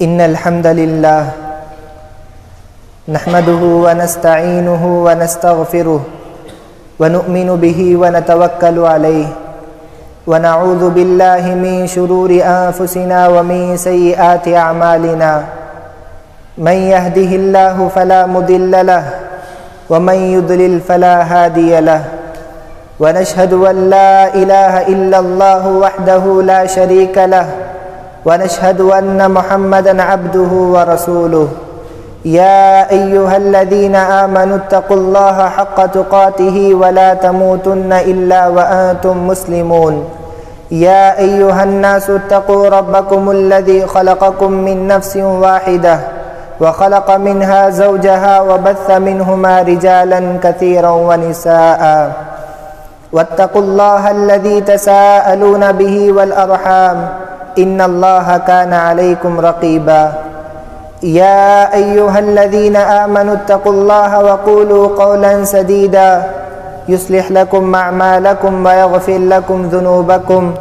إن الحمد لله نحمده ونستعينه ونستغفره ونؤمن به ونتوكل عليه ونعوذ بالله من شرور أنفسنا ومن سيئات أعمالنا من يهده الله فلا مضل له ومن يضلل فلا هادي له ونشهد أن لا إله إلا الله وحده لا شريك له ونشهد أن محمدًا عبده ورسوله يا أيها الذين آمنوا اتقوا الله حق تقاته ولا تموتن إلا وأنتم مسلمون يا أيها الناس اتقوا ربكم الذي خلقكم من نفس واحدة وخلق منها زوجها وبث منهما رجالا كثيرا ونساء واتقوا الله الذي تساءلون به والأرحام إن الله كان عليكم رقيبا يا أيها الذين آمنوا اتقوا الله وقولوا قولا سديدا يصلح لكم أعمالكم ويغفر لكم ذنوبكم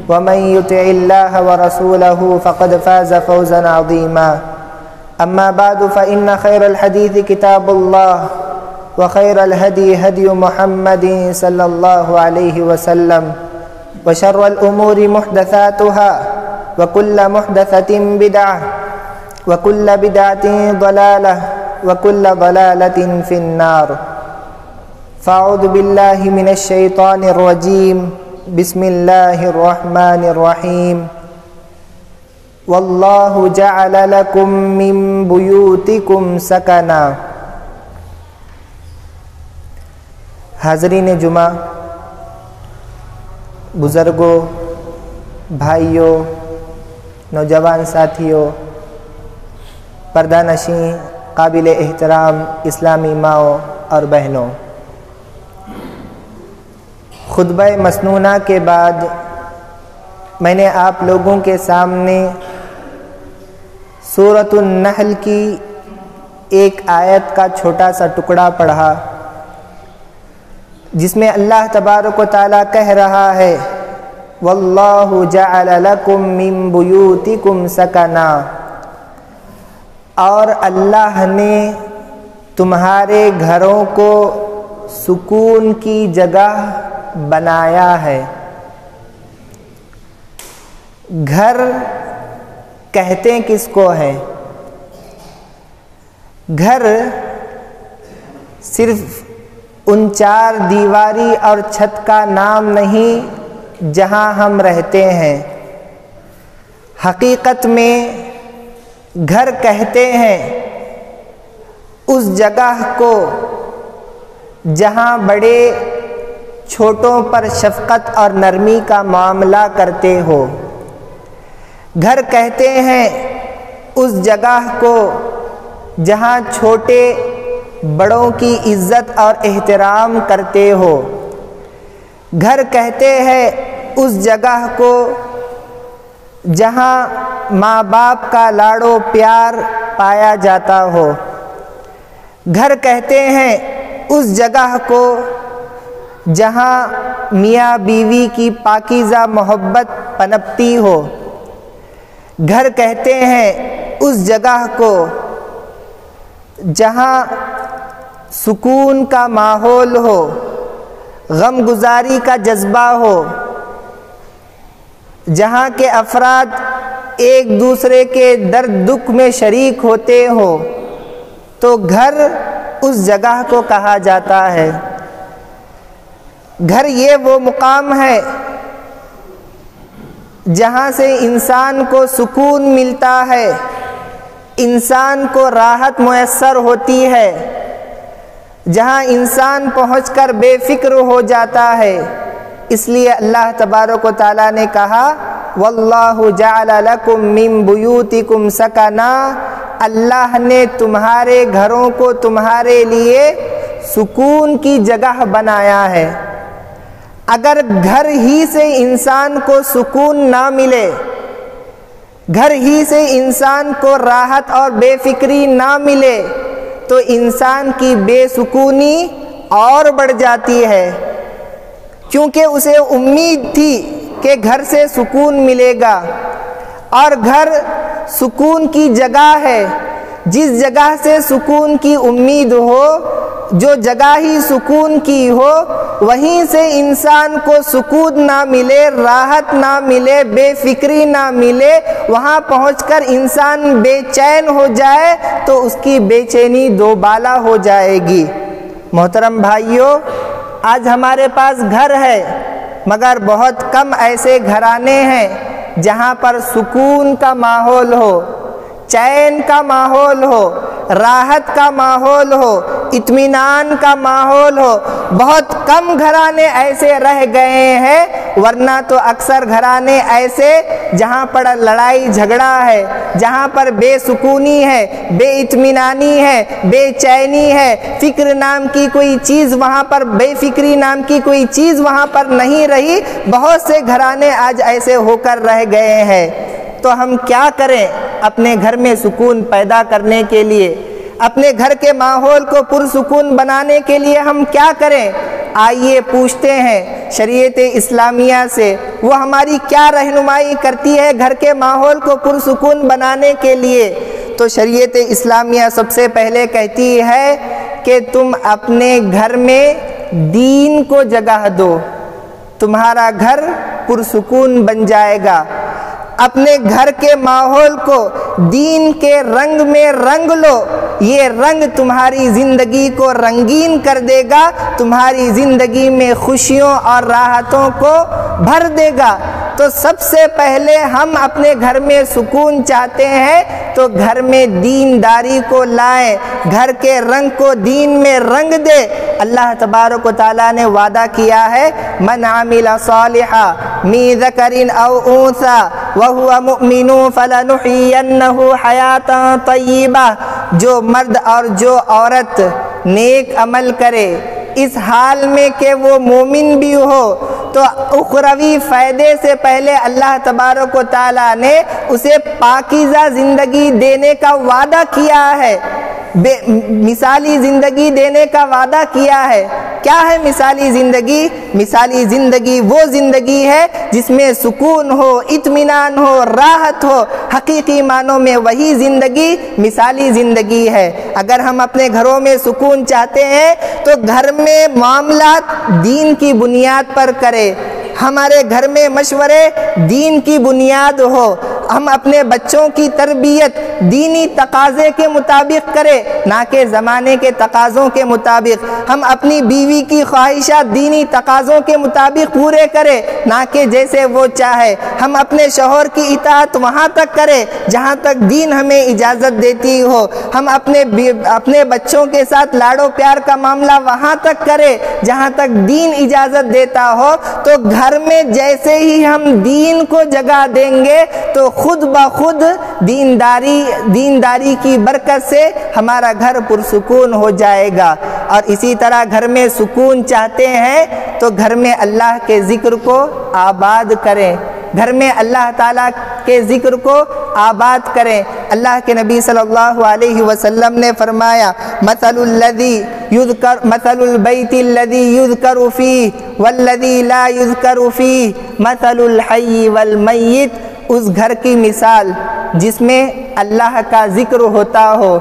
ومن يطع الله ورسوله فقد فاز فوزا عظيما أما بعد فإن خير الحديث كتاب الله وخير الهدي هدي محمد صلى الله عليه وسلم وشر الأمور محدثاتها وكل محدثة بدعة وكل بدعة ضلالة وكل ضلالة في النار فأعوذ بالله من الشيطان الرجيم بسم الله الرحمن الرحيم والله جعل لكم من بيوتكم سكنا حاضرین جمعہ، بزرگوں، بھائیوں، نوجوان ساتھیوں، پردہ نشین قابل احترام اسلامی ماؤں اور بہنوں، خطبہ مسنونہ کے بعد میں نے آپ لوگوں کے سامنے سورۃ النحل کی ایک آیت کا چھوٹا سا ٹکڑا پڑھا، جس میں اللہ تبارک و تعالیٰ کہہ رہا ہے واللہ جعل لکم من بیوتکم سکنا، اور اللہ نے تمہارے گھروں کو سکون کی جگہ بنایا ہے۔ گھر کہتے کس کو ہیں؟ گھر صرف ان چار دیواری اور چھت کا نام نہیں جہاں ہم رہتے ہیں، حقیقت میں گھر کہتے ہیں اس جگہ کو جہاں بڑے چھوٹوں پر شفقت اور نرمی کا معاملہ کرتے ہو۔ گھر کہتے ہیں اس جگہ کو جہاں چھوٹے بڑوں کی عزت اور احترام کرتے ہو۔ گھر کہتے ہیں اس جگہ کو جہاں ماں باپ کا لاڈ و پیار پایا جاتا ہو۔ گھر کہتے ہیں اس جگہ کو جہاں میاں بیوی کی پاکیزہ محبت پنپتی ہو۔ گھر کہتے ہیں اس جگہ کو جہاں سکون کا ماحول ہو، غم گزاری کا جذبہ ہو، جہاں کے افراد ایک دوسرے کے درد دکھ میں شریک ہوتے ہو، تو گھر اس جگہ کو کہا جاتا ہے۔ گھر یہ وہ مقام ہے جہاں سے انسان کو سکون ملتا ہے، انسان کو راحت میسر ہوتی ہے، جہاں انسان پہنچ کر بے فکر ہو جاتا ہے۔ اس لیے اللہ تبارک و تعالیٰ نے کہا واللہ جعل لکم من بیوتکم سکنا، اللہ نے تمہارے گھروں کو تمہارے لیے سکون کی جگہ بنایا ہے۔ اگر گھر ہی سے انسان کو سکون نہ ملے، گھر ہی سے انسان کو راحت اور بے فکری نہ ملے، تو انسان کی بے سکونی اور بڑھ جاتی ہے، کیونکہ اسے امید تھی کہ گھر سے سکون ملے گا۔ اور گھر سکون کی جگہ ہے، جس جگہ سے سکون کی امید ہو، جو جگہ ہی سکون کی ہو، وہیں سے انسان کو سکون نہ ملے، راحت نہ ملے، بے فکری نہ ملے، وہاں پہنچ کر انسان بے چین ہو جائے تو اس کی بے چینی دوبالا ہو جائے گی۔ محترم بھائیوں، آج ہمارے پاس گھر ہے، مگر بہت کم ایسے گھرانے ہیں جہاں پر سکون کا ماحول ہو، چین کا ماحول ہو، راحت کا ماحول ہو، اطمینان کا ماحول ہو۔ بہت کم گھرانے ایسے رہ گئے ہیں، ورنہ تو اکثر گھرانے ایسے جہاں پر لڑائی جھگڑا ہے، جہاں پر بے سکونی ہے، بے اطمینانی ہے، بے چینی ہے، فکر نام کی کوئی چیز وہاں پر، بے فکری نام کی کوئی چیز وہاں پر نہیں رہی۔ بہت سے گھرانے آج ایسے ہو کر رہ گئے ہیں۔ تو ہم کیا کریں اپنے گھر میں سکون پیدا کرنے کے لیے؟ اپنے گھر کے ماحول کو پرسکون بنانے کے لیے ہم کیا کریں؟ آئیے پوچھتے ہیں شریعت اسلامیہ سے، وہ ہماری کیا رہنمائی کرتی ہے گھر کے ماحول کو پرسکون بنانے کے لیے۔ تو شریعت اسلامیہ سب سے پہلے کہتی ہے کہ تم اپنے گھر میں دین کو جگہ دو، تمہارا گھر پرسکون بن جائے گا۔ اپنے گھر کے ماحول کو دین کے رنگ میں رنگ لو، یہ رنگ تمہاری زندگی کو رنگین کر دے گا، تمہاری زندگی میں خوشیوں اور راحتوں کو بھر دے گا۔ تو سب سے پہلے ہم اپنے گھر میں سکون چاہتے ہیں تو گھر میں دینداری کو لائیں، گھر کے رنگ کو دین میں رنگ دے۔ اللہ تبارک و تعالیٰ نے وعدہ کیا ہے، من عمل صالحا من ذکر او انثی وهو مؤمن فلنحینہ حیاتا طیبہ، جو مرد اور جو عورت نیک عمل کرے اس حال میں کہ وہ مومن بھی ہو، تو اخروی فائدے سے پہلے اللہ تبارک و تعالیٰ نے اسے پاکیزہ زندگی دینے کا وعدہ کیا ہے، مثالی زندگی دینے کا وعدہ کیا ہے۔ کیا ہے مثالی زندگی؟ مثالی زندگی وہ زندگی ہے جس میں سکون ہو، اطمینان ہو، راحت ہو۔ حقیقی معنوں میں وہی زندگی مثالی زندگی ہے۔ اگر ہم اپنے گھروں میں سکون چاہتے ہیں تو گھر میں معاملات دین کی بنیاد پر کرے، ہمارے گھر میں مشورے دین کی بنیاد ہو، ہم اپنے بچوں کی تربیت دینی تقاضے کے مطابق کرے، نہ کہ زمانے کے تقاضوں کے مطابق۔ ہم اپنی بیوی کی خواہشات دینی تقاضوں کے مطابق پورے کرے، نہ کہ جیسے وہ چاہے۔ ہم اپنے شوہر کی اطاعت وہاں تک کرے جہاں تک دین ہمیں اجازت دیتی ہو۔ ہم اپنے بچوں کے ساتھ لاڑو پیار کا معاملہ وہاں تک کرے جہاں تک دین اجازت دیتا ہو۔ تو گھر میں جیسے ہی ہم دین کو جگہ دیں گے تو خود بخود دینداری کی برکت سے ہمارا گھر پرسکون ہو جائے گا۔ اور اسی طرح گھر میں سکون چاہتے ہیں تو گھر میں اللہ کے ذکر کو آباد کریں، گھر میں اللہ تعالیٰ کے ذکر کو آباد کریں۔ اللہ کے نبی صلی اللہ علیہ وسلم نے فرمایا، مثل البیت الذی یذکر فیہ والذی لا یذکر فیہ مثل الحی والمیت، اس گھر کی مثال جس میں اللہ کا ذکر ہوتا ہو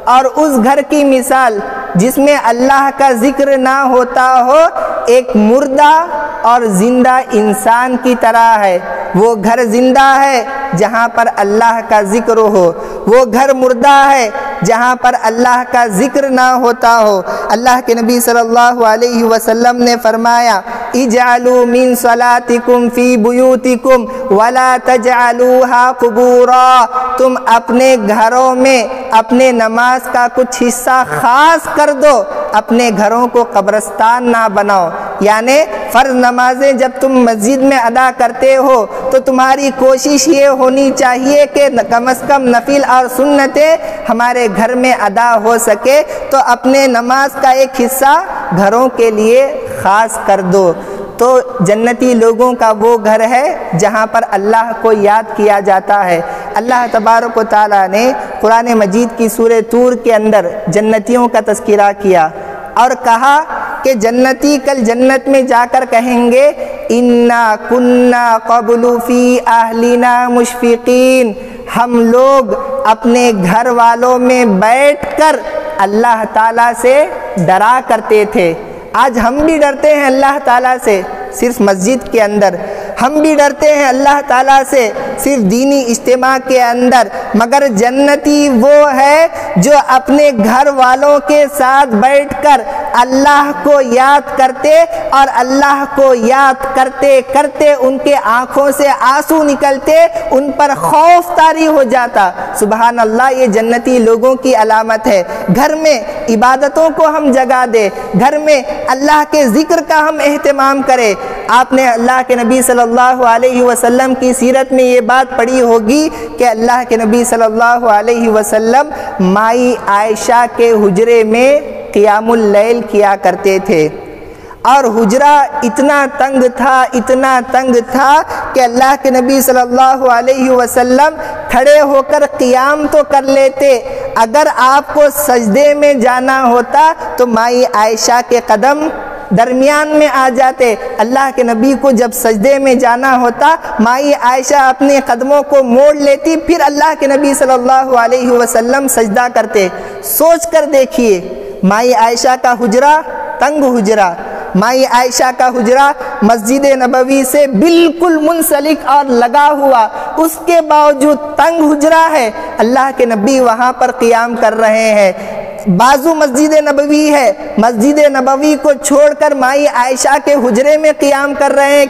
اور اس گھر کی مثال جس میں اللہ کا ذکر نہ ہوتا ہو ایک مردہ اور زندہ انسان کی طرح ہے۔ وہ گھر زندہ ہے جہاں پر اللہ کا ذکر ہو، وہ گھر مردہ ہے جہاں پر اللہ کا ذکر نہ ہوتا ہو۔ اللہ کے نبی صلی اللہ علیہ وسلم نے فرمایا، اجعلوا من صلاتکم فی بیوتکم ولا تجعلوها قبورا، تم اپنے گھروں میں اپنے نماز کا کچھ حصہ خاص کر دو، اپنے گھروں کو قبرستان نہ بناؤ۔ یعنی فرض نمازیں جب تم مسجد میں ادا کرتے ہو تو تمہاری کوشش یہ ہونی چاہیے کہ کم از کم نفل اور سنتیں ہمارے گھر میں ادا ہو سکے، تو اپنے نماز کا ایک حصہ گھروں کے لیے خاص کر دو۔ تو جنتی لوگوں کا وہ گھر ہے جہاں پر اللہ کو یاد کیا جاتا ہے۔ اللہ تبارک و تعالیٰ نے قرآن مجید کی سورہ طور کے اندر جنتیوں کا تذکرہ کیا اور کہا کہ جنتی کل جنت میں جا کر کہیں گے انا کننا قبل فی اہلنا مشفقین، ہم لوگ اپنے گھر والوں میں بیٹھ کر اللہ تعالیٰ سے ڈرا کرتے تھے۔ آج ہم بھی ڈرتے ہیں اللہ تعالیٰ سے صرف مسجد کے اندر، ہم بھی ڈرتے ہیں اللہ تعالیٰ سے صرف دینی اجتماع کے اندر، مگر جنتی وہ ہے جو اپنے گھر والوں کے ساتھ بیٹھ کر اللہ کو یاد کرتے اور اللہ کو یاد کرتے کرتے ان کے آنکھوں سے آنسو نکلتے، ان پر خوف طاری ہو جاتا۔ سبحان اللہ، یہ جنتی لوگوں کی علامت ہے۔ گھر میں عبادتوں کو ہم جگا دے، گھر میں اللہ کے ذکر کا ہم اہتمام کریں۔ آپ نے اللہ کے نبی صلی اللہ علیہ وسلم کی سیرت میں یہ بات پڑھی ہوگی کہ اللہ کے نبی صلی اللہ علیہ وسلم مائی عائشہ کے حجرے میں قیام اللیل کیا کرتے تھے، اور حجرہ اتنا تنگ تھا کہ اللہ کے نبی صلی اللہ علیہ وسلم کھڑے ہو کر قیام تو کر لیتے، اگر آپ کو سجدے میں جانا ہوتا تو مائی عائشہ کے قدم درمیان میں آ جاتے۔ اللہ کے نبی کو جب سجدے میں جانا ہوتا، مائی عائشہ اپنے قدموں کو موڑ لیتی، پھر اللہ کے نبی صلی اللہ علیہ وسلم سجدہ کرتے۔ سوچ کر دیکھیے، مائی عائشہ کا حجرہ تنگ حجرہ، مائی عائشہ کا حجرہ مسجد نبوی سے بالکل منسلک اور لگا ہوا، اس کے باوجود تنگ حجرہ ہے، اللہ کے نبی وہاں پر قیام کر رہے ہیں۔ بازو مسجد نبوی ہے، مسجد نبوی کو چھوڑ کر مائی عائشہ کے حجرے میں قیام کر رہے ہیں۔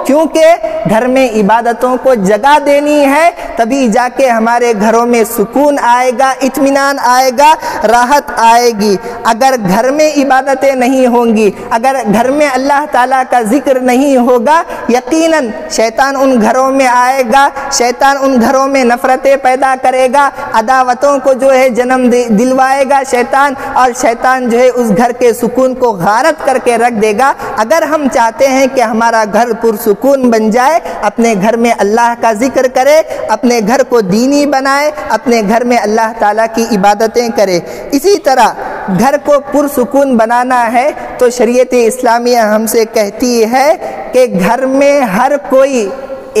کیونکہ گھر میں عبادتوں کو جگہ دینی ہے، تبھی جا کے ہمارے گھروں میں سکون آئے گا، اطمینان آئے گا، راحت آئے گی۔ اگر گھر میں عبادتیں نہیں ہوں گی، اگر گھر میں اللہ تعالیٰ کا ذکر نہیں ہوگا، یقیناً شیطان ان گھروں میں آئے گا، شیطان ان گھروں میں نفرتیں پیدا کرے گا، عداوتوں کو جو ہے جنم دلوائے گا شیطان، اور شیطان جو ہے اس گھر کے سکون کو غارت کر کے رکھ دے گا۔ اگر ہم چاہتے ہیں کہ ہمارا گھر پرسکون بن جائے، اپنے گھر میں اللہ کا ذکر کرے، اپنے گھر کو دینی بنائے، اپنے گھر میں اللہ تعالیٰ کی عبادتیں کرے۔ اسی طرح گھر کو پرسکون بنانا ہے تو شریعت اسلامیہ ہم سے کہتی ہے کہ گھر میں ہر کوئی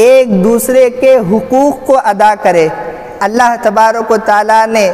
ایک دوسرے کے حقوق کو ادا کرے۔ اللہ تبارک و تعالیٰ نے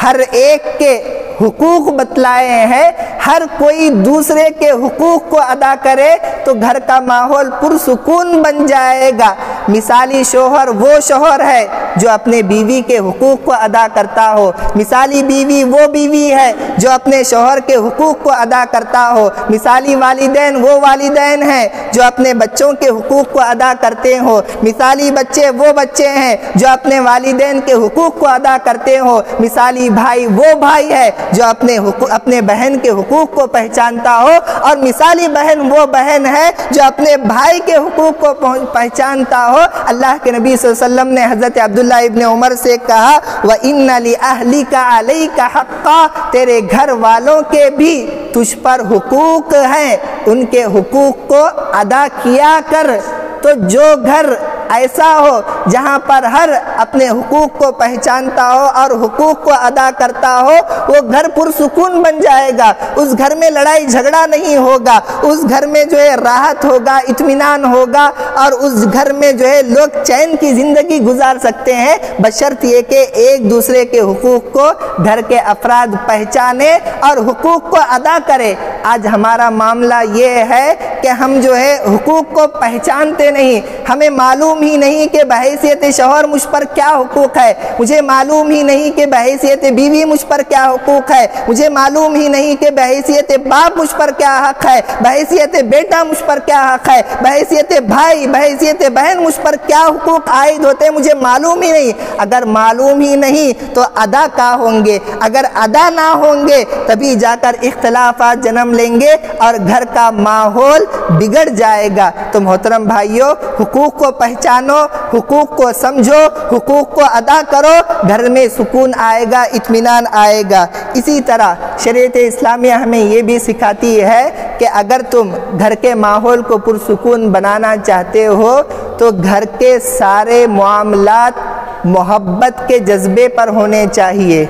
ہر ایک کے حقوق بتلائے ہیں، ہر کوئی دوسرے کے حقوق کو ادا کرے تو گھر کا ماحول پرسکون بن جائے گا۔ مثالی شوہر وہ شوہر ہے جو اپنے بیوی کے حقوق کو ادا کرتا ہو، مثالی بیوی وہ بیوی ہے جو اپنے شوہر کے حقوق کو ادا کرتا ہو، مثالی والدین وہ والدین ہیں جو اپنے بچوں کے حقوق کو ادا کرتے ہو، مثالی بچے وہ بچے ہیں جو اپنے والدین کے حقوق کو ادا کرتے ہو، مثالی بھائی وہ بھائی ہے جو اپنے بہن کے حقوق کو پہچانتا ہو، اور مثالی بہن وہ بہن ہے جو اپنے بھائی کے حقوق کو پہچانتا ہو۔ اللہ کے نبی صلی اللہ علیہ وسلم نے حضرت عبداللہ ابن عمر سے کہا وَإِنَّ لِأَهْلِكَ عَلَيْكَ حَقًّا، تیرے گھر والوں کے بھی تجھ پر حقوق ہیں، ان کے حقوق کو ادا کیا کر۔ تو جو گھر ایسا ہو جہاں پر ہر اپنے حقوق کو پہچانتا ہو اور حقوق کو ادا کرتا ہو، وہ گھر پرسکون بن جائے گا، اس گھر میں لڑائی جھگڑا نہیں ہوگا، اس گھر میں جو ہے راحت ہوگا، اطمینان ہوگا، اور اس گھر میں جو ہے لوگ چین کی زندگی گزار سکتے ہیں، بشرط یہ کہ ایک دوسرے کے حقوق کو گھر کے افراد پہچانے اور حقوق کو ادا کرے۔ آج ہمارا معاملہ یہ ہے کہ ہم جو ہے حقوق کو پہچانتے نہیں، ہمیں معلوم ہی نہیں کہ بحیثیت شوہر مجھ پر کیا حقوق ہے، مجھے معلوم ہی نہیں کہ بحیثیت بیوی مجھ پر کیا حقوق ہے، مجھے معلوم ہی نہیں کہ بحیثیت باپ مجھ پر کیا حق ہے، بحیثیت بیٹا مجھ پر کیا حق ہے، بحیثیت بھائی بحیثیت بہن مجھ پر کیا حقوق عائد ہوتے ہیں، مجھے معلوم ہی نہیں۔ اگر معلوم ہی نہیں تو ادا کیا ہوں گے؟ اگر ادا نہ ہوں گے تبھی جا کر اختلافات جنم لیں گے اور گھر کا ماحول بگڑ جائے گا۔ تو محترم بھائیو، حقوق کو پہچانو، حقوق کو سمجھو، حقوق کو ادا کرو، گھر میں سکون آئے گا، اطمینان آئے گا۔ اسی طرح شریعت اسلامیہ ہمیں یہ بھی سکھاتی ہے کہ اگر تم گھر کے ماحول کو پرسکون بنانا چاہتے ہو تو گھر کے سارے معاملات محبت کے جذبے پر ہونے چاہیے،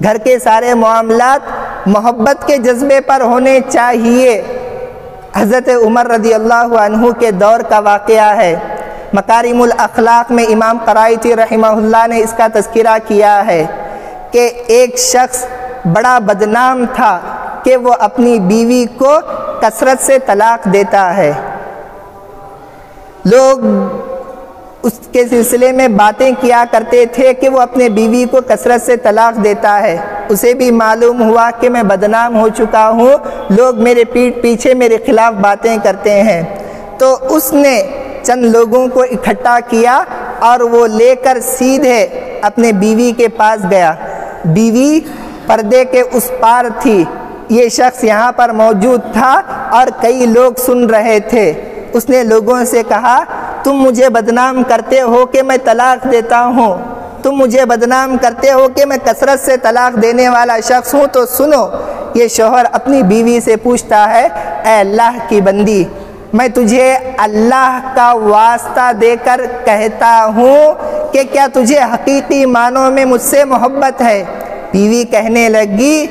گھر کے سارے معاملات محبت کے جذبے پر ہونے چاہیے۔ حضرت عمر رضی اللہ عنہ کے دور کا واقعہ ہے۔ مکارم الاخلاق میں امام قرائطی رحمہ اللہ نے اس کا تذکرہ کیا ہے کہ ایک شخص بڑا بدنام تھا کہ وہ اپنی بیوی کو کثرت سے طلاق دیتا ہے۔ لوگ اس کے سلسلے میں باتیں کیا کرتے تھے کہ وہ اپنے بیوی کو کثرت سے طلاق دیتا ہے۔ اسے بھی معلوم ہوا کہ میں بدنام ہو چکا ہوں، لوگ میرے پیٹھ پیچھے میرے خلاف باتیں کرتے ہیں، تو اس نے چند لوگوں کو اکٹھا کیا اور وہ لے کر سیدھے اپنے بیوی کے پاس گیا۔ بیوی پردے کے اس پار تھی، یہ شخص یہاں پر موجود تھا اور کئی لوگ سن رہے تھے۔ اس نے لوگوں سے کہا، تم مجھے بدنام کرتے ہو کہ میں طلاق دیتا ہوں، تم مجھے بدنام کرتے ہو کہ میں کثرت سے طلاق دینے والا شخص ہوں، تو سنو۔ یہ شوہر اپنی بیوی سے پوچھتا ہے، اے اللہ کی بندی، میں تجھے اللہ کا واسطہ دے کر کہتا ہوں کہ کیا تجھے حقیقی معنوں میں مجھ سے محبت ہے؟ بیوی کہنے لگی،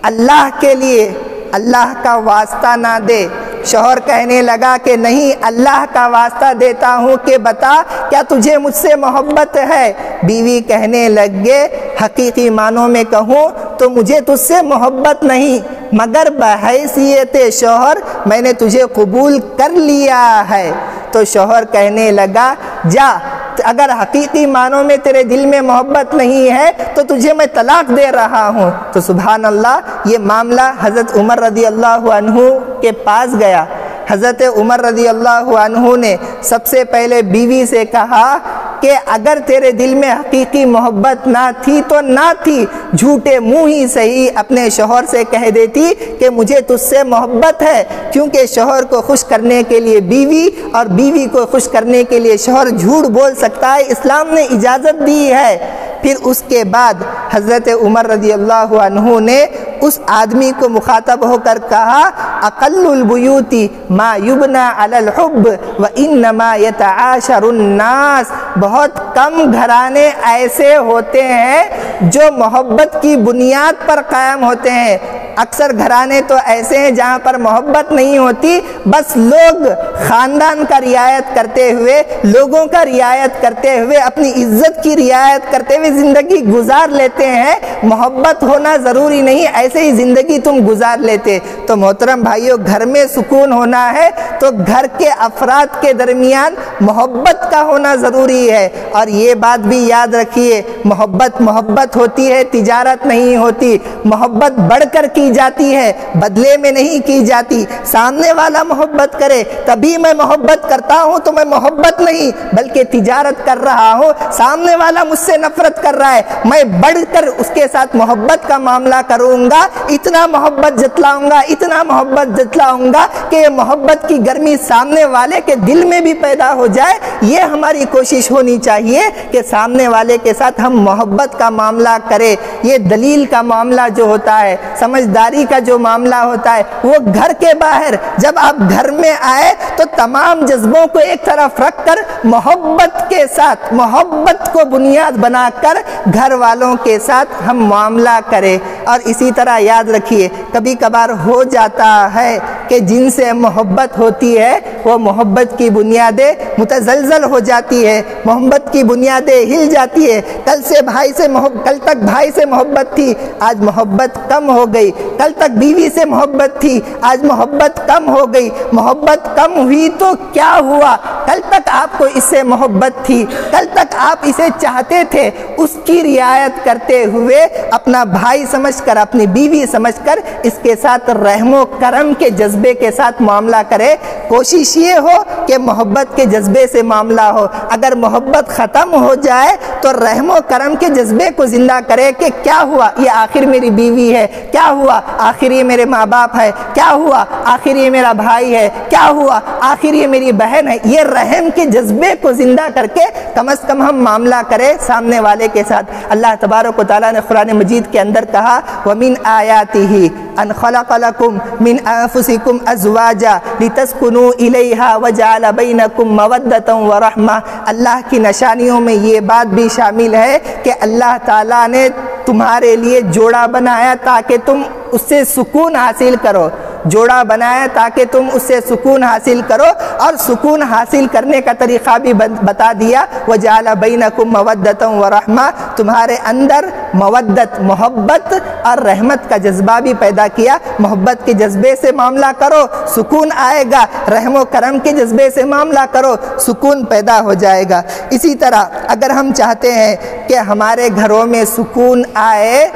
اللہ کے لیے اللہ کا واسطہ نہ دے۔ شوہر کہنے لگا کہ نہیں، اللہ کا واسطہ دیتا ہوں کہ بتا کیا تجھے مجھ سے محبت ہے؟ بیوی کہنے لگے، حقیقی معنوں میں کہوں تو مجھے تجھ سے محبت نہیں، مگر بحیثیت شوہر میں نے تجھے قبول کر لیا ہے۔ تو شوہر کہنے لگا، جا، اگر حقیقی معنوں میں تیرے دل میں محبت نہیں ہے تو تجھے میں طلاق دے رہا ہوں۔ تو سبحان اللہ، یہ معاملہ حضرت عمر رضی اللہ عنہ کے پاس گیا۔ حضرت عمر رضی اللہ عنہ نے سب سے پہلے بیوی سے کہا کہ اگر تیرے دل میں حقیقی محبت نہ تھی تو نہ تھی، جھوٹے منہ ہی صحیح اپنے شوہر سے کہہ دیتی کہ مجھے تجھ سے محبت ہے، کیونکہ شوہر کو خوش کرنے کے لیے بیوی اور بیوی کو خوش کرنے کے لیے شوہر جھوٹ بول سکتا ہے، اسلام نے اجازت دی ہے۔ پھر اس کے بعد حضرت عمر رضی اللہ عنہ نے اس آدمی کو مخاطب ہو کر کہا، اقل البیوت ما یبنا علی الحب وانما یتعاشر الناس، بہت کم گھرانے ایسے ہوتے ہیں جو محبت کی بنیاد پر قائم ہوتے ہیں۔ اکثر گھرانے تو ایسے ہیں جہاں پر محبت نہیں ہوتی، بس لوگ خاندان کا رعایت کرتے ہوئے، لوگوں کا رعایت کرتے ہوئے، اپنی عزت کی رعایت کرتے ہوئے زندگی گزار لیتے ہیں۔ محبت ہونا ضروری نہیں، ایسے ہی زندگی تم گزار لیتے۔ تو محترم بھائیوں، گھر میں سکون ہونا ہے تو گھر کے افراد کے درمیان محبت کا ہونا ضروری ہے۔ اور یہ بات بھی یاد رکھیے، محبت ہوتی ہے، تجارت نہیں ہوتی۔ محبت بڑھ کر کی جاتی ہے، بدلے میں نہیں کی جاتی۔ سامنے والا محبت کرے تبھی میں محبت کرتا ہوں، تو میں محبت نہیں بلکہ تجارت کر رہا ہوں۔ سامنے والا مجھ سے نفرت کر رہا ہے، میں بڑھ کر اس کے ساتھ محبت کا معاملہ کروں گا، اتنا محبت جتلاؤں گا، اتنا محبت جتلاؤں گا کہ یہ محبت کی گرمی سامنے والے کے دل میں بھی پیدا ہو جائے۔ یہ ہماری کوشش ہونی چاہیے کہ سامنے والے کے ساتھ ہم محبت کا معاملہ کریں۔ یہ دلیل کا معاملہ جو ہوتا ہے، سمجھداری کا جو معاملہ ہوتا ہے، وہ گھر کے باہر جب آپ گھر میں آئے تو تمام جذبوں کو ایک طرف رکھ کر محبت کے ساتھ، محبت کو بنیاد بنا کر گھر والوں کے ساتھ ہم معاملہ کریں۔ اور اسی طرح یاد رکھیے، کبھی کبھار ہو جاتا ہے کہ جن سے محبت ہوتی ہے وہ محبت کی بنیادیں متزلزل ہو جاتی ہے، محبت کی بنیادیں ہل جاتی ہے۔ کل تک بھائی سے محبت تھی، آج محبت کم ہو گئی۔ کل تک بیوی سے محبت تھی، آج محبت کم ہو گئی۔ محبت کم ہوئی تو کیا ہوا؟ کل تک آپ کو اس سے محبت تھی، کل تک آپ اسے چاہتے تھے، اس کی رعایت کرتے ہوئے اپنا بھائی سمجھ کر، اپنی بیوی سمجھ کر اس کے ساتھ رحم و کرم کے جذبے کے ساتھ معاملہ کرے۔ کوشش یہ ہو کہ محبت کے جذبے سے معاملہ ہو۔ اگر محبت ختم ہو جائے تو رحم و کرم کے جذبے کو زندہ کرے کہ کیا ہوا، یہ آخر میری بیوی ہے، کیا ہوا، آخر یہ میرے ماں باپ ہے، کیا ہوا، آخر یہ میرا بھائی ہے، کیا ہوا، آخر یہ میری بہن ہے۔ یہ رحم کے جذبے کو زندہ کر کے کم از کم ہم معاملہ کریں سامنے والے کے ساتھ۔ اللہ تبارک و تعالیٰ نے قرآن مجید کے اندر کہا، وَمِنْ آيَاتِهِ أَنْ خَلَقَ لَكُم مِّنْ أَنفُسِكُمْ أَزْوَاجًا لِتَسْكُنُوا إِلَيْهَا وَجَعَلَ بَيْنَكُم مَّوَدَّةً وَرَحْمَةً۔ اللہ کی نشانیوں میں یہ بات بھی شامل ہے کہ اللہ تعالیٰ نے تمہارے لیے جوڑا بنایا تاکہ تم اس سے سکون حاصل کرو۔ جوڑا بنایا تاکہ تم اس سے سکون حاصل کرو، اور سکون حاصل کرنے کا طریقہ بھی بتا دیا۔ وَجَعَلَ بَيْنَكُمْ مَوَدَّةً وَرَحْمَةً، تمہارے اندر مودت، محبت اور رحمت کا جذبہ بھی پیدا کیا۔ محبت کے جذبے سے معاملہ کرو، سکون آئے گا، رحم و کرم کے جذبے سے معاملہ کرو، سکون پیدا ہو جائے گا۔ اسی طرح اگر ہم چاہتے ہیں کہ ہمارے گھروں میں سکون آئے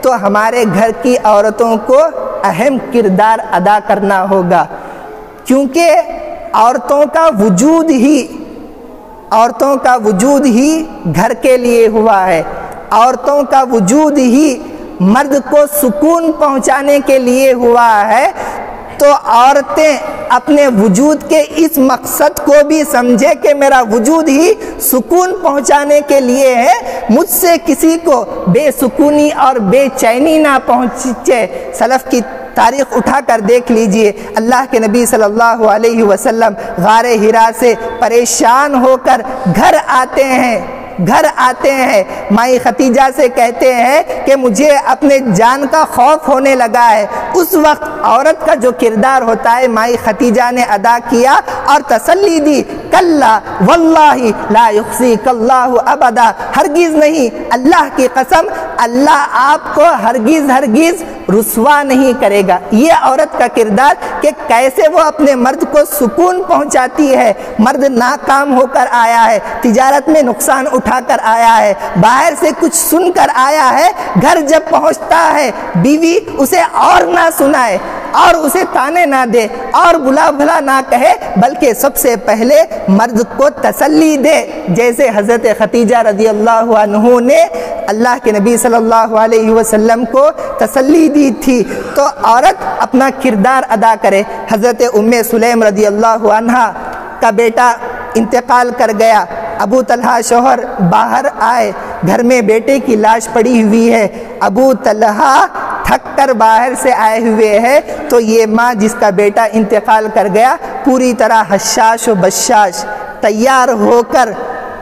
تو ہمارے گھر کی عورتوں کو اہم کردار ادا کرنا ہوگا، کیونکہ عورتوں کا وجود ہی گھر کے لیے ہوا ہے، عورتوں کا وجود ہی مرد کو سکون پہنچانے کے لیے ہوا ہے۔ تو عورتیں اپنے وجود کے اس مقصد کو بھی سمجھے کہ میرا وجود ہی سکون پہنچانے کے لیے ہے، مجھ سے کسی کو بے سکونی اور بے چینی نہ پہنچے۔ سلف کی تاریخ اٹھا کر دیکھ لیجئے، اللہ کے نبی صلی اللہ علیہ وسلم غار حرا سے پریشان ہو کر گھر آتے ہیں، مائی خدیجہ سے کہتے ہیں کہ مجھے اپنے جان کا خوف ہونے لگا ہے۔ اس وقت عورت کا جو کردار ہوتا ہے مائی خدیجہ نے ادا کیا اور تسلی دی، کلا واللہ لا یخزیک اللہ ابدا، ہرگز نہیں، اللہ کی قسم اللہ آپ کو ہرگز رسوا نہیں کرے گا۔ یہ عورت کا کردار کہ کیسے وہ اپنے مرد کو سکون پہنچاتی ہے۔ مرد ناکام ہو کر آیا ہے، تجارت میں نقصان اٹھا کر آیا ہے، باہر سے کچھ سن کر آیا ہے، گھر جب پہنچتا ہے بیوی اسے اور نہ سنائے اور اسے تانے نہ دے اور بلا بھلا نہ کہے، بلکہ سب سے پہلے مرد کو تسلی دے، جیسے حضرت خدیجہ رضی اللہ عنہ نے اللہ کے نبی صلی اللہ علیہ وسلم کو تسلی دی تھی۔ تو عورت اپنا کردار ادا کرے۔ حضرت ام سلیم رضی اللہ عنہ کا بیٹا انتقال کر گیا، ابو طلحہ شوہر باہر آئے، گھر میں بیٹے کی لاش پڑی ہوئی ہے، ابو طلحہ تھک کر باہر سے آئے ہوئے ہیں، تو یہ ماں جس کا بیٹا انتقال کر گیا پوری طرح حشاش و بشاش تیار ہو کر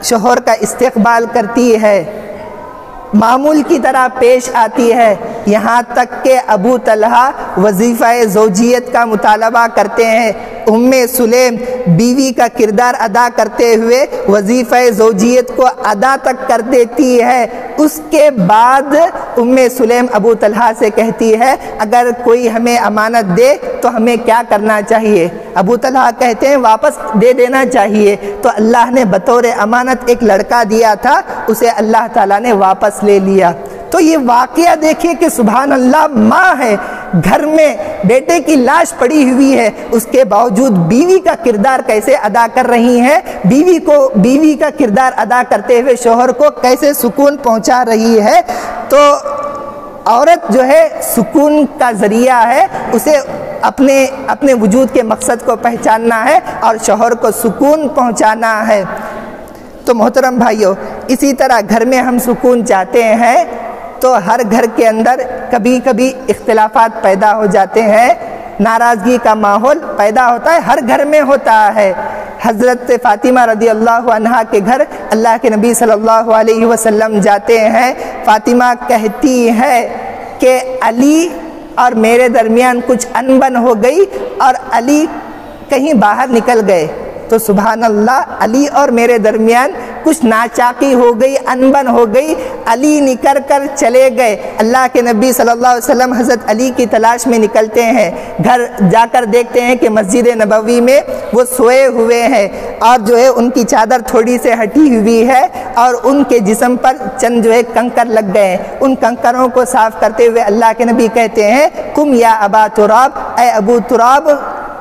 شوہر کا استقبال کرتی ہے، معمول کی طرح پیش آتی ہے، یہاں تک کہ ابو طلحہ وظیفہ زوجیت کا مطالبہ کرتے ہیں۔ ام سلیم بیوی کا کردار ادا کرتے ہوئے وظیفہ زوجیت کو ادا تک کر دیتی ہے۔ اس کے بعد ام سلیم ابو طلحہ سے کہتی ہے اگر کوئی ہمیں امانت دے تو ہمیں کیا کرنا چاہیے؟ ابو طلحہ کہتے ہیں واپس دے دینا چاہیے۔ تو اللہ نے بطور امانت ایک لڑکا دیا تھا، اسے اللہ تعالیٰ نے واپس لے لیا۔ تو یہ واقعہ دیکھیے کہ سبحان اللہ، ماں ہے، گھر میں بیٹے کی لاش پڑی ہوئی ہے، اس کے باوجود بیوی کا کردار کیسے ادا کر رہی ہیں، بیوی کا کردار ادا کرتے ہوئے شوہر کو کیسے سکون پہنچا رہی ہے۔ تو عورت جو ہے سکون کا ذریعہ ہے، اسے اپنے وجود کے مقصد کو پہچاننا ہے اور شوہر کو سکون پہنچانا ہے۔ تو محترم بھائیو، اسی طرح گھر میں ہم سکون چاہتے ہیں تو ہر گھر کے اندر کبھی کبھی اختلافات پیدا ہو جاتے ہیں، ناراضگی کا ماحول پیدا ہوتا ہے، ہر گھر میں ہوتا ہے۔ حضرت فاطمہ رضی اللہ عنہا کے گھر اللہ کے نبی صلی اللہ علیہ وسلم جاتے ہیں، فاطمہ کہتی ہے کہ علی اور میرے درمیان کچھ انبن ہو گئی اور علی کہیں باہر نکل گئے۔ تو سبحان اللہ، علی اور میرے درمیان کچھ ناچاقی ہو گئی، انبن ہو گئی، علی نکل کر چلے گئے۔ اللہ کے نبی صلی اللہ علیہ وسلم حضرت علی کی تلاش میں نکلتے ہیں، گھر جا کر دیکھتے ہیں کہ مسجد نبوی میں وہ سوئے ہوئے ہیں اور جو ہے ان کی چادر تھوڑی سے ہٹی ہوئی ہے اور ان کے جسم پر چند جو ہے کنکر لگ گئے ہیں۔ ان کنکروں کو صاف کرتے ہوئے اللہ کے نبی کہتے ہیں قم یا ابا تراب، اے ابو تراب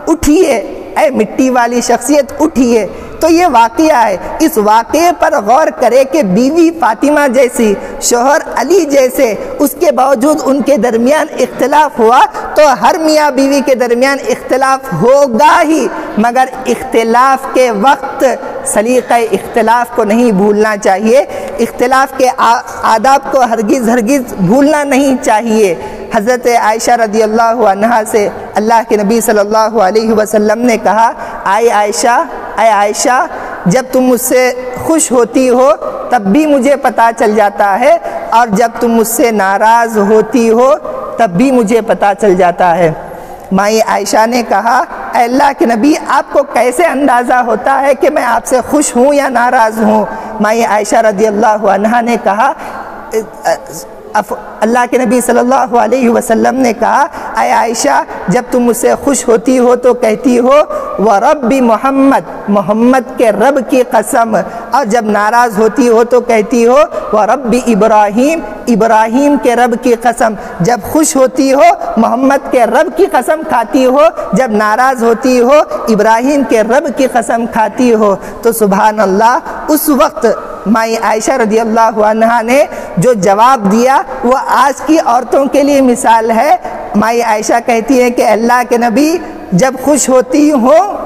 اٹھیے، اے مٹی والی شخصیت اٹھیے۔ تو یہ واقعہ ہے، اس واقعے پر غور کرے کہ بیوی فاطمہ جیسی، شوہر علی جیسے، اس کے باوجود ان کے درمیان اختلاف ہوا۔ تو ہر میاں بیوی کے درمیان اختلاف ہوگا ہی، مگر اختلاف کے وقت سلیقہ اختلاف کو نہیں بھولنا چاہیے، اختلاف کے آداب کو ہرگز بھولنا نہیں چاہیے۔ حضرت عائشہ رضی اللہ عنہا سے اللہ کے نبی صلی اللہ علیہ وسلم نے کہا اے عائشہ، جب تم مجھ سے خوش ہوتی ہو تب بھی مجھے پتہ چل جاتا ہے اور جب تم مجھ سے ناراض ہوتی ہو تب بھی مجھے پتہ چل جاتا ہے۔ مائی عائشہ نے کہا اے اللہ کے نبی آپ کو کیسے اندازہ ہوتا ہے کہ میں آپ سے خوش ہوں یا ناراض ہوں؟ مائی عائشہ رضی اللہ عنہا نے کہا اللہ کے نبی صلی اللہ علیہ وسلم نے کہا اے عائشہ جب تم مجھ سے خوش ہوتی ہو تو کہتی ہو وَرَبِّ محمد، محمد کے رب کی قسم، اور جب ناراض ہوتی ہو تو کہتی ہو وَرَبِّ ابراہیم، ابراہیم کے رب کی قسم۔ جب خوش ہوتی ہو محمد کے رب کی قسم کھاتی ہو، جب ناراض ہوتی ہو ابراہیم کے رب کی قسم کھاتی ہو۔ تو سبحان اللہ، اس وقت مائی عائشہ رضی اللہ عنہا نے جو جواب دیا وہ آج کی عورتوں کے لیے مثال ہے۔ مائی عائشہ کہتی ہے کہ اللہ کے نبی جب خوش ہوتی ہوں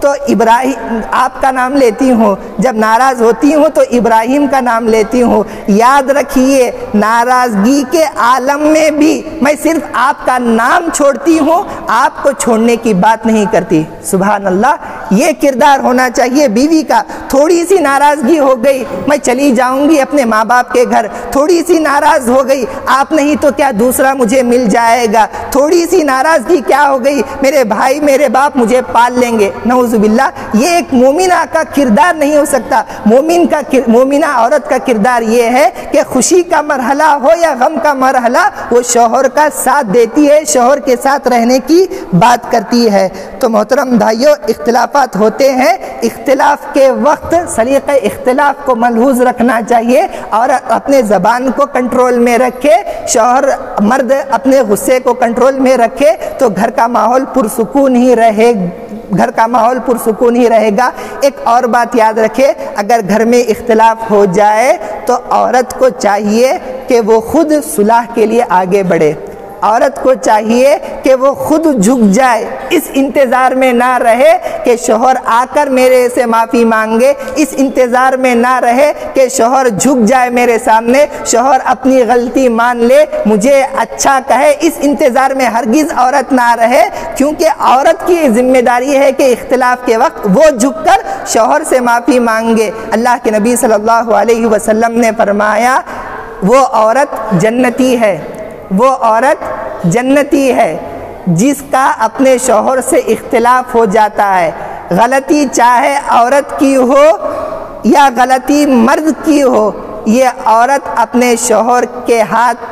تو ابراہیم آپ کا نام لیتی ہوں، جب ناراض ہوتی ہوں تو ابراہیم کا نام لیتی ہوں۔ یاد رکھیے ناراضگی کے عالم میں بھی میں صرف آپ کا نام چھوڑتی ہوں، آپ کو چھوڑنے کی بات نہیں کرتی۔ سبحان اللہ، یہ کردار ہونا چاہیے بیوی کا۔ تھوڑی سی ناراضگی ہو گئی میں چلی جاؤں گی اپنے ماں باپ کے گھر، تھوڑی سی ناراض ہو گئی آپ نہیں تو کیا دوسرا مجھے مل جائے گا، تھوڑی سی ناراضگی کیا ہو گئی میرے بھائی میرے باپ مجھے پال لیں گے، نعوذ باللہ۔ یہ ایک مومنہ کا کردار نہیں ہو سکتا۔ مومنہ عورت کا کردار یہ ہے کہ خوشی کا مرحلہ ہو یا غم کا مرحلہ وہ شوہر کا ساتھ دیتی ہے، شوہر کے ساتھ رہنے کی بات کرتی ہے۔ تو محترم بھائیوں، اختلافات ہوتے ہیں، اختلاف کے وقت سلیقہ اختلاف کو ملحوظ رکھنا چاہیے اور اپنے زبان کو کنٹرول میں رکھے، شوہر مرد اپنے غصے کو کنٹرول میں رکھے تو گھر کا ماحول پرسکون ہی رہے گا۔ ایک اور بات یاد رکھے، اگر گھر میں اختلاف ہو جائے تو عورت کو چاہیے کہ وہ خود صلح کے لیے آگے بڑھے، عورت کو چاہیے کہ وہ خود جھک جائے، اس انتظار میں نہ رہے کہ شوہر آ کر میرے سے معافی مانگے، اس انتظار میں نہ رہے کہ شوہر جھک جائے میرے سامنے، شوہر اپنی غلطی مان لے مجھے اچھا کہے، اس انتظار میں ہرگز عورت نہ رہے، کیونکہ عورت کی ذمہ داری ہے کہ اختلاف کے وقت وہ جھک کر شوہر سے معافی مانگے۔ اللہ کے نبی صلی اللہ علیہ وسلم نے فرمایا وہ عورت جنتی ہے، وہ عورت جنتی ہے جس کا اپنے شوہر سے اختلاف ہو جاتا ہے، غلطی چاہے عورت کی ہو یا غلطی مرد کی ہو، یہ عورت اپنے شوہر کے ہاتھ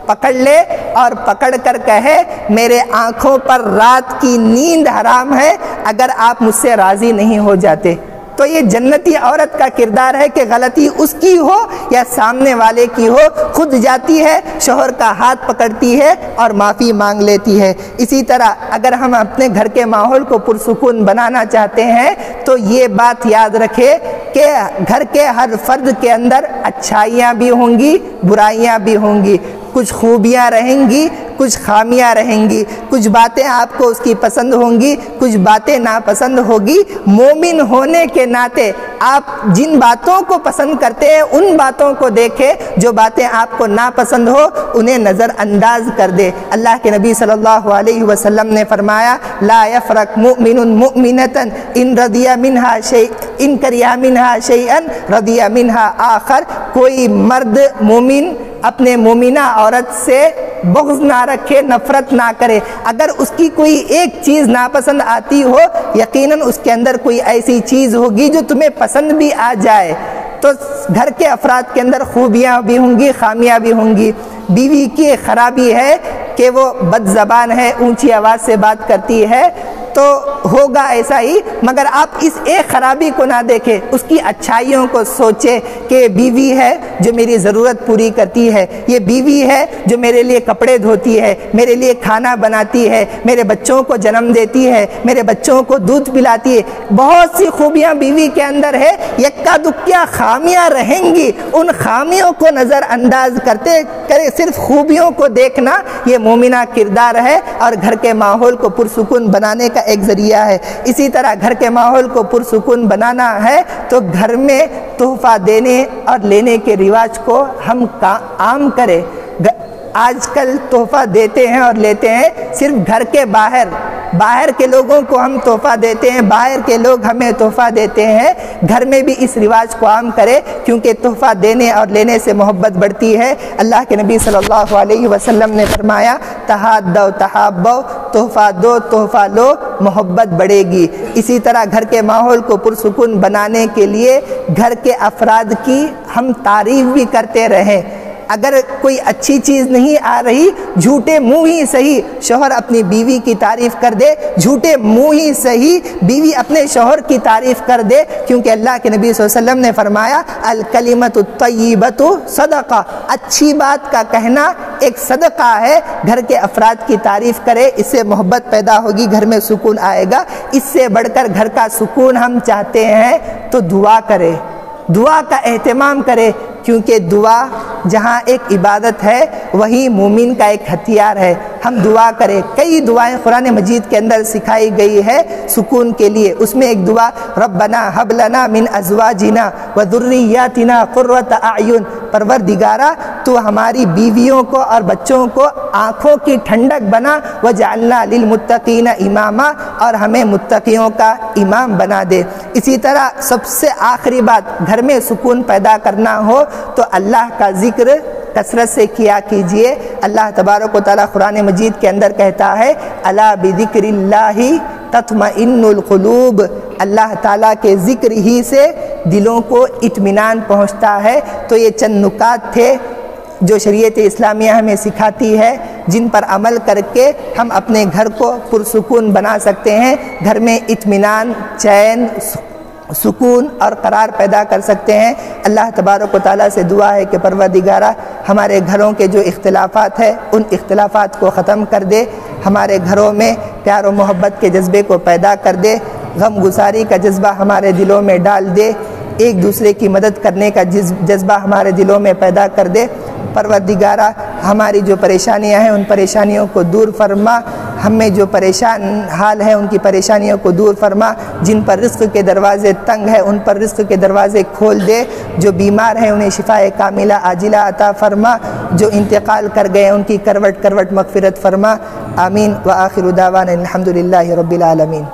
پکڑ لے اور پکڑ کر کہے میرے آنکھوں پر رات کی نیند حرام ہے اگر آپ مجھ سے راضی نہیں ہو جاتے۔ تو یہ جنتی عورت کا کردار ہے کہ غلطی اس کی ہو یا سامنے والے کی ہو، خود جاتی ہے شوہر کا ہاتھ پکڑتی ہے اور معافی مانگ لیتی ہے۔ اسی طرح اگر ہم اپنے گھر کے ماحول کو پرسکون بنانا چاہتے ہیں تو یہ بات یاد رکھے کہ گھر کے ہر فرد کے اندر اچھائیاں بھی ہوں گی، برائیاں بھی ہوں گی، کچھ خوبیاں رہیں گی، کچھ خامیاں رہیں گی، کچھ باتیں آپ کو اس کی پسند ہوں گی، کچھ باتیں ناپسند ہوگی۔ مومن ہونے کے ناطے آپ جن باتوں کو پسند کرتے ہیں ان باتوں کو دیکھیں، جو باتیں آپ کو ناپسند ہو انہیں نظر انداز کر دے۔ اللہ کے نبی صلی اللہ علیہ وسلم نے فرمایا لا یفرق مؤمن مؤمنۃ ان رضی منها شیء ان کرہ منها شیئا رضی منها آخر۔ کوئی مرد مومن اپنے مومنہ عورت سے بغض نہ رکھے، نفرت نہ کرے۔ اگر اس کی کوئی ایک چیز ناپسند آتی ہو یقیناً اس کے اندر کوئی ایسی چیز ہوگی جو تمہیں پسند بھی آ جائے۔ تو گھر کے افراد کے اندر خوبیاں بھی ہوں گی، خامیاں بھی ہوں گی۔ بیوی کی خرابی ہے کہ وہ بد زبان ہے، اونچی آواز سے بات کرتی ہے، تو ہوگا ایسا ہی، مگر آپ اس ایک خرابی کو نہ دیکھیں، اس کی اچھائیوں کو سوچیں کہ بیوی ہے جو میری ضرورت پوری کرتی ہے، یہ بیوی ہے جو میرے لیے کپڑے دھوتی ہے، میرے لیے کھانا بناتی ہے، میرے بچوں کو جنم دیتی ہے، میرے بچوں کو دودھ پلاتی ہے۔ بہت سی خوبیاں بیوی کے اندر ہے، یکا دکیا خامیاں رہیں گی، ان خامیوں کو نظر انداز کرے صرف خوبیوں کو دیکھنا یہ مومنہ کردار ہے اور گھر کے ماحول کو پرسکون بنانے کا ایک ذریعہ ہے۔ اسی طرح گھر کے ماحول کو پرسکون بنانا ہے تو گھر میں تحفہ دینے اور لینے کے رواج کو ہم عام کریں۔ آج کل تحفہ دیتے ہیں اور لیتے ہیں، صرف گھر کے باہر باہر کے لوگوں کو ہم تحفہ دیتے ہیں، باہر کے لوگ ہمیں تحفہ دیتے ہیں، گھر میں بھی اس رواج کو عام کرے، کیونکہ تحفہ دینے اور لینے سے محبت بڑھتی ہے۔ اللہ کے نبی صلی اللہ علیہ وسلم نے فرمایا تحادوا تحابوا، تحفہ دو تحفہ لو، محبت بڑھے گی۔ اسی طرح گھر کے ماحول کو پرسکون بنانے کے لیے گھر کے افراد کی ہم تعریف بھی کرتے رہیں۔ اگر کوئی اچھی چیز نہیں آ رہی، جھوٹے منہ ہی صحیح شوہر اپنی بیوی کی تعریف کر دے، جھوٹے منہ ہی صحیح بیوی اپنے شوہر کی تعریف کر دے، کیونکہ اللہ کے نبی صلی اللہ علیہ وسلم نے فرمایا الکلمۃ الطیبۃ صدقہ، اچھی بات کا کہنا ایک صدقہ ہے۔ گھر کے افراد کی تعریف کرے، اس سے محبت پیدا ہوگی، گھر میں سکون آئے گا۔ اس سے بڑھ کر گھر کا سکون ہم چاہتے ہیں تو دعا کرے، دعا کا اہتمام کرے، کیونکہ دعا جہاں ایک عبادت ہے وہی مومن کا ایک ہتھیار ہے۔ ہم دعا کریں، کئی دعائیں قرآن مجید کے اندر سکھائی گئی ہے سکون کے لیے۔ اس میں ایک دعا ربنا ہب لنا من ازواجنا وذریاتنا قرۃ اعین، پروردگارا تو ہماری بیویوں کو اور بچوں کو آنکھوں کی ٹھنڈک بنا، وجعلنا للمتقین اماما، اور ہمیں متقیوں کا امام بنا دے۔ اسی طرح سب سے آخری بات، گھر میں سکون پیدا کرنا ہو تو اللہ کا ذکر کثرت سے کیا کیجئے۔ اللہ تبارک و تعالیٰ قرآن مجید کے اندر کہتا ہے الا بذکر اللہ تطمئن القلوب، اللہ تعالیٰ کے ذکر ہی سے دلوں کو اطمینان پہنچتا ہے۔ تو یہ چند نکات تھے جو شریعت اسلامیہ ہمیں سکھاتی ہے، جن پر عمل کر کے ہم اپنے گھر کو پرسکون بنا سکتے ہیں، گھر میں اطمینان، چین، سکون اور قرار پیدا کر سکتے ہیں۔ اللہ تبارک و تعالیٰ سے دعا ہے کہ پروردگارہ ہمارے گھروں کے جو اختلافات ہیں ان اختلافات کو ختم کر دے، ہمارے گھروں میں پیار و محبت کے جذبے کو پیدا کر دے، غم گساری کا جذبہ ہمارے دلوں میں ڈال دے، ایک دوسرے کی مدد کرنے کا جذبہ ہمارے دلوں میں پیدا کر دے۔ پروردگارہ ہماری جو پریشانیاں ہیں ان پریشانیوں کو دور فرما، ہم میں جو پریشان حال ہیں ان کی پریشانیوں کو دور فرما، جن پر رزق کے دروازے تنگ ہیں ان پر رزق کے دروازے کھول دے، جو بیمار ہیں انہیں شفاء کاملہ عاجلہ عطا فرما، جو انتقال کر گئے ان کی کروٹ کروٹ مغفرت فرما۔ آمین۔ وآخر دعوانا الحمدللہ رب العالمین۔